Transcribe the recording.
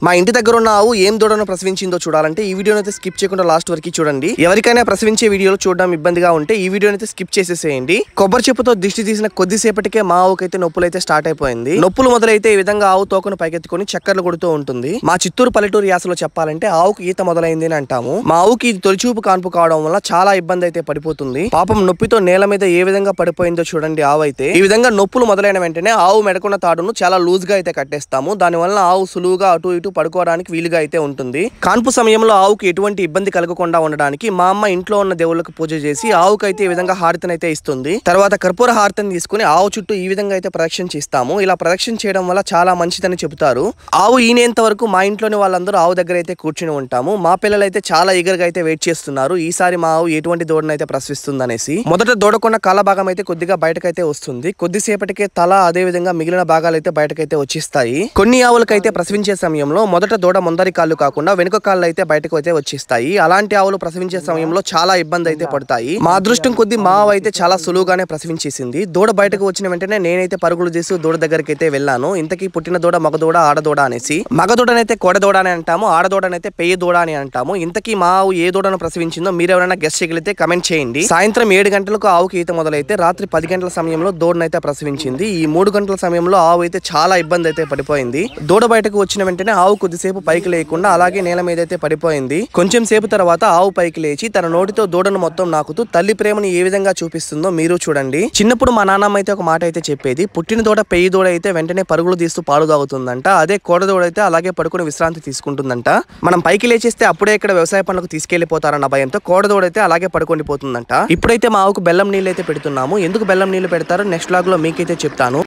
మా ఇంటి దగ్గర ఉన్న ఆవు ఏం దూడను ప్రసవించిందో చూడాలంటే ఈ వీడియోని అయితే స్కిప్ చేయకుండా లాస్ట్ వరకు చూడండి. ఎవరికైనా ప్రసవించే వీడియోలు చూడడం ఇబ్బందిగా ఉంటే ఈ వీడియోని అయితే స్కిప్ చేసేసేయండి. కొబ్బరి చెప్పుతో దిష్టి తీసిన కొద్దిసేపటికే మా ఆవుకైతే నొప్పులు అయితే స్టార్ట్ అయిపోయింది. నొప్పులు మొదలైతే ఈ విధంగా ఆవు తోకను పైకెత్తుకొని చక్కర్లు కొడుతూ ఉంటుంది. మా చిత్తూరు పల్లెటూరు యాసలో చెప్పాలంటే ఆవుకు ఈత మొదలైంది అని అంటాము. మా ఆవుకి ఇది తొలిచూపు కాన్పు కావడం వల్ల చాలా ఇబ్బంది అయితే పడిపోతుంది. పాపం నొప్పితో నేల మీద ఏ విధంగా పడిపోయిందో చూడండి. ఆవు అయితే ఈ విధంగా నొప్పులు మొదలైన వెంటనే ఆవు మెడకున్న తాడును చాలా లూజ్ గా అయితే కట్టేస్తాము. దాని వల్ల ఆవు సులువుగా అటు ఇటు పడుకోవడానికి వీలుగా అయితే ఉంటుంది. కాన్పు సమయంలో ఆవుకి ఎటువంటి ఇబ్బంది కలగకుండా ఉండడానికి మా అమ్మ ఇంట్లో ఉన్న దేవుళ్ళకు పూజ చేసి ఆవుకు అయితే ఈ విధంగా హారతిని అయితే ఇస్తుంది. తర్వాత కర్పూర హారతిని తీసుకుని ఆవు చుట్టూ ఈ విధంగా అయితే ప్రదక్షిణ చేస్తాము. ఇలా ప్రదక్షిణ చేయడం వల్ల చాలా మంచిదని చెబుతారు. ఆవు ఈనేంత వరకు మా ఇంట్లోని వాళ్ళందరూ ఆవు దగ్గర అయితే కూర్చుని ఉంటాము. మా పిల్లలు అయితే చాలా ఈగర్గా అయితే వెయిట్ చేస్తున్నారు ఈసారి మా ఆవు ఎటువంటి దూడనైతే ప్రసవిస్తుంది అనేసి. మొదట దూడకున్న కాల భాగం అయితే కొద్దిగా బయటకైతే వస్తుంది. కొద్దిసేపటికే తల అదే విధంగా మిగిలిన భాగాలు అయితే బయటకైతే వచ్చేస్తాయి. కొన్ని ఆవులకైతే ప్రసవించే సమయంలో మొదట దూడ ముందరి కాళ్ళు కాకుండా వెనుక కాళ్ళు అయితే బయటకు అయితే వచ్చేస్తాయి. అలాంటి ఆవులు ప్రసవించే సమయంలో చాలా ఇబ్బంది అయితే పడతాయి. మా అదృష్టం కొద్ది మా ఆవు అయితే చాలా సులువుగానే ప్రసవించేసింది. దూడ బయటకు వచ్చిన వెంటనే నేనైతే పరుగులు చేసి దూడ దగ్గరికి అయితే వెళ్ళాను. ఇంతకీ పుట్టిన దూడ మగదూడ ఆడదూడ అనేసి. మగదూడనైతే కోడదూడ అని అంటాము, ఆడదూడనైతే పెయ్య దూడ అని అంటాము. ఇంతకీ మా ఆవు ఏ దూడను ప్రసవించిందో మీరెవరైనా గెస్ చేయగలిగితే కమెంట్ చేయండి. సాయంత్రం 7 గంటలకు ఆవుకి ఈత మొదలైతే రాత్రి 10 గంటల సమయంలో దూడనైతే ప్రసవించింది. ఈ 3 గంటల సమయంలో ఆవు అయితే చాలా ఇబ్బంది అయితే పడిపోయింది. దూడ బయటకు వచ్చిన వెంటనే ఆవు కొద్దిసేపు పైకి లేకుండా అలాగే నేల మీద అయితే పడిపోయింది. కొంచెం సేపు తర్వాత ఆవు పైకి లేచి తన నోటితో దూడను మొత్తం నాకుతూ తల్లి ప్రేమను ఏ విధంగా చూపిస్తుందో మీరు చూడండి. చిన్నప్పుడు మా నాన్నమ్మ అయితే ఒక మాట అయితే చెప్పేది, పుట్టిన దూడ పెయ్యి దూడ అయితే వెంటనే పరుగులు తీస్తూ పాలు తాగుతుందంట. అదే కోడ దూడ అయితే అలాగే పడుకుని విశ్రాంతి తీసుకుంటుందంట. మనం పైకి లేచేస్తే అప్పుడే ఇక్కడ వ్యవసాయ పనులకు తీసుకెళ్లిపోతారన్న భయంతో కోడ దూడ అయితే అలాగే పడుకొని పోతుందంట. ఇప్పుడైతే మా ఆవుకు బెల్లం నీళ్ళు అయితే పెడుతున్నాము. ఎందుకు బెల్లం నీళ్లు పెడతారో నెక్స్ట్ వ్లాగ్ లో మీకైతే చెప్తాను.